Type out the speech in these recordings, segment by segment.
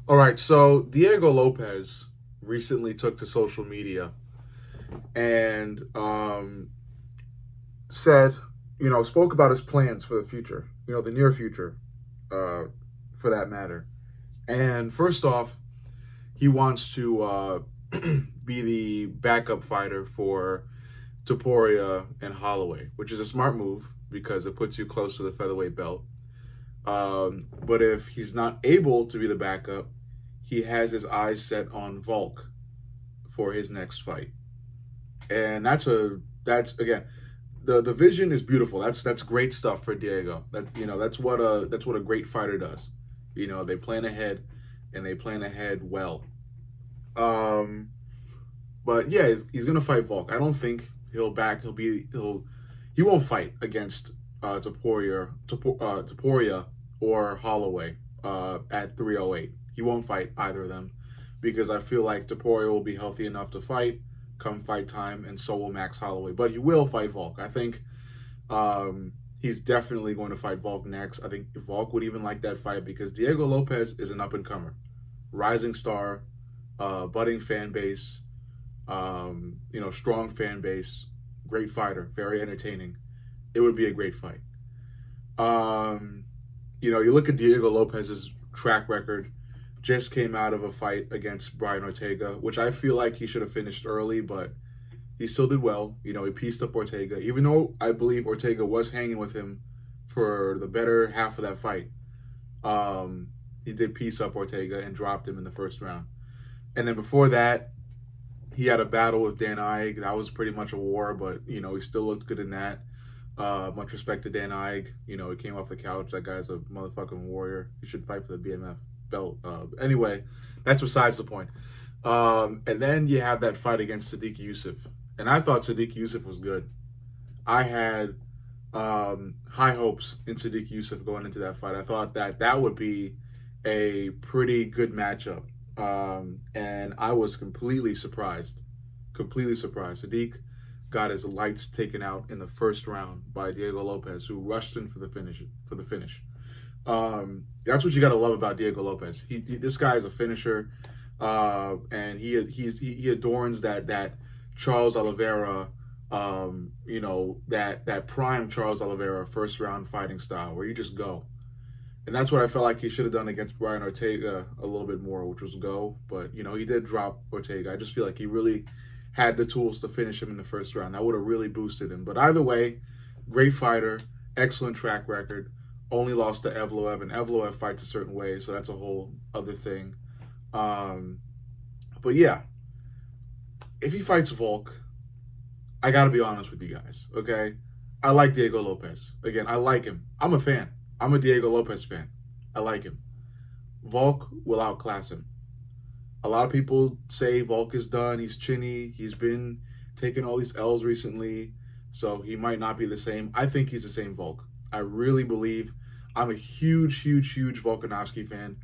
All right, so Diego Lopes recently took to social media and said, spoke about his plans for the future, the near future, uh, for that matter. And first off, he wants to be the backup fighter for Topuria and Holloway, which is a smart move because it puts you close to the featherweight belt. But if he's not able to be the backup, he has his eyes set on Volk for his next fight, and that's again the vision is beautiful. That's great stuff for Diego. That's what a great fighter does. They plan ahead, and they plan ahead well. Um, but yeah, he's gonna fight Volk. I don't think he'll back. He won't fight against Topuria or Holloway at 308. He won't fight either of them because I feel like Topuria will be healthy enough to fight come fight time, and so will Max Holloway. But he will fight Volk. I think he's definitely going to fight Volk next. I think Volk would even like that fight because Diego Lopes is an up-and-comer, rising star, budding fan base, strong fan base, great fighter, very entertaining. It would be a great fight. You look at Diego Lopes's track record, just came out of a fight against Brian Ortega, which I feel like he should have finished early, but he still did well. He pieced up Ortega, even though I believe Ortega was hanging with him for the better half of that fight. He did piece up Ortega and dropped him in the first round. And then before that, he had a battle with Dan Ige. That was pretty much a war, but, he still looked good in that. Much respect to Dan Ige. He came off the couch. That guy's a motherfucking warrior. He should fight for the BMF belt. Anyway, that's besides the point. And then you have that fight against Sadiq Youssef. And I thought Sadiq Youssef was good. I had high hopes in Sadiq Youssef going into that fight. I thought that would be a pretty good matchup. And I was completely surprised. Completely surprised. Sadiq got his lights taken out in the first round by Diego Lopes, who rushed in for the finish. That's what you got to love about Diego Lopes. This guy is a finisher, and he adorns that Charles Oliveira, that prime Charles Oliveira first round fighting style where you just go. And that's what I felt like he should have done against Brian Ortega a little bit more, which was go. But he did drop Ortega. I just feel like he really had the tools to finish him in the first round. That would have really boosted him. But either way, great fighter, excellent track record. Only lost to Evloev, and Evloev fights a certain way, so that's a whole other thing. But yeah, if he fights Volk, I got to be honest with you guys, okay? I like Diego Lopes. Again, I like him. I'm a fan. I'm a Diego Lopes fan. I like him. Volk will outclass him. A lot of people say Volk is done. He's chinny. He's been taking all these L's recently, so he might not be the same. I think he's the same Volk. I really believe. I'm a huge Volkanovski fan.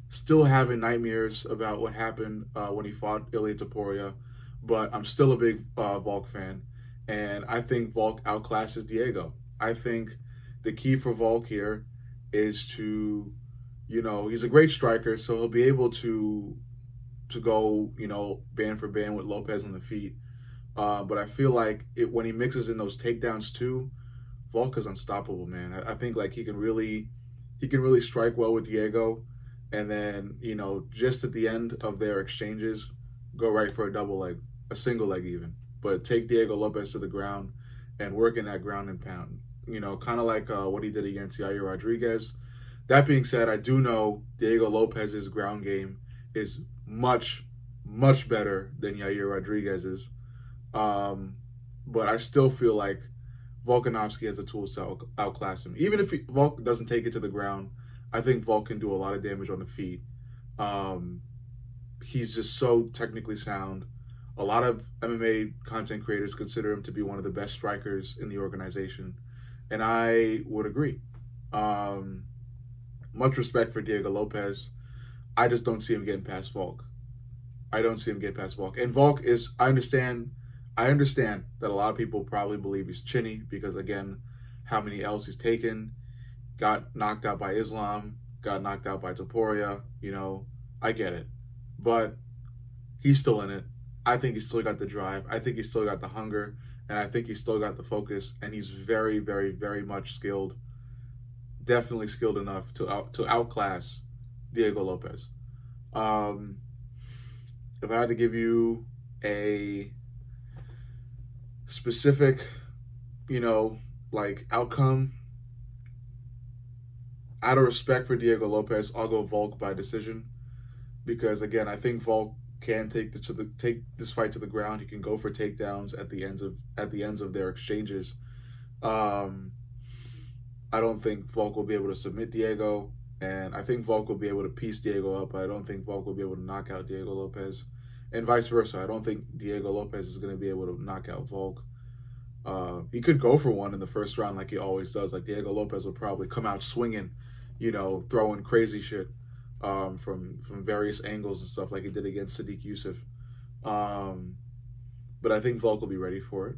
Still having nightmares about what happened when he fought Ilia Topuria, but I'm still a big Volk fan, and I think Volk outclasses Diego. I think the key for Volk here is to, he's a great striker, so he'll be able to go, band for band with Lopes on the feet. But I feel like when he mixes in those takedowns too, Volk is unstoppable, man. I think like he can really strike well with Diego, and then just at the end of their exchanges, go right for a double leg, a single leg even, but take Diego Lopes to the ground and work in that ground and pound. Kind of like what he did against Yair Rodriguez. That being said, I do know Diego Lopes's ground game is much better than Yair Rodriguez's, but I still feel like Volkanovski has the tools to outclass him. Even if Volk doesn't take it to the ground, I think Volk can do a lot of damage on the feet. He's just so technically sound. A lot of MMA content creators consider him to be one of the best strikers in the organization, and I would agree. Much respect for Diego Lopes. I just don't see him getting past Volk. I don't see him getting past Volk. And Volk is, I understand that a lot of people probably believe he's chinny because, again, how many L's he's taken, got knocked out by Islam, got knocked out by Topuria. You know, I get it, but he's still in it. I think he's still got the drive. I think he's still got the hunger, and I think he's still got the focus. And he's very, very, very much skilled. Definitely skilled enough to outclass Diego Lopes. Um, if I had to give you a specific, you know, like outcome, out of respect for Diego Lopes, I'll go Volk by decision because again, I think Volk can take this fight to the ground. He can go for takedowns at the ends of their exchanges. Um, I don't think Volk will be able to submit Diego, and I think Volk will be able to piece Diego up, but I don't think Volk will be able to knock out Diego Lopes, and vice versa. I don't think Diego Lopes is going to be able to knock out Volk. He could go for one in the first round like he always does. Like Diego Lopes will probably come out swinging, you know, throwing crazy shit from various angles and stuff like he did against Sadiq Youssef. But I think Volk will be ready for it,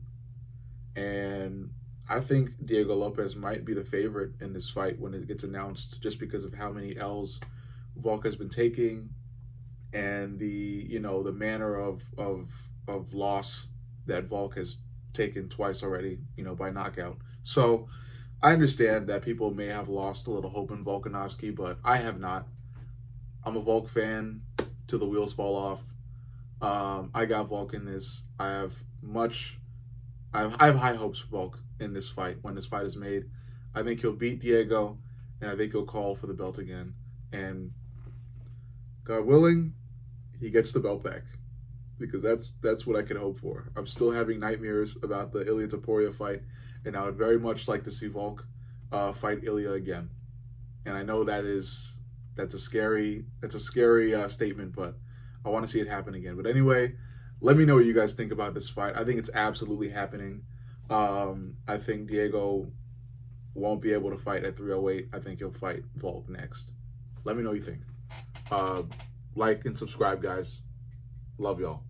and I think Diego Lopes might be the favorite in this fight when it gets announced, just because of how many L's Volk has been taking, and the manner of loss that Volk has taken twice already, by knockout. So I understand that people may have lost a little hope in Volkanovski, but I have not. I'm a Volk fan till the wheels fall off. I got Volk in this. I have high hopes for Volk in this fight when this fight is made. I think he'll beat Diego, and I think he'll call for the belt again. And God willing, he gets the belt back, because that's what I can hope for. I'm still having nightmares about the Ilya Topuria fight, and I would very much like to see Volk fight Ilya again. And I know that's a scary statement, but I want to see it happen again. But anyway, let me know what you guys think about this fight. I think it's absolutely happening. I think Diego won't be able to fight at 308. I think he'll fight Volk next. Let me know what you think. Like and subscribe, guys. Love y'all.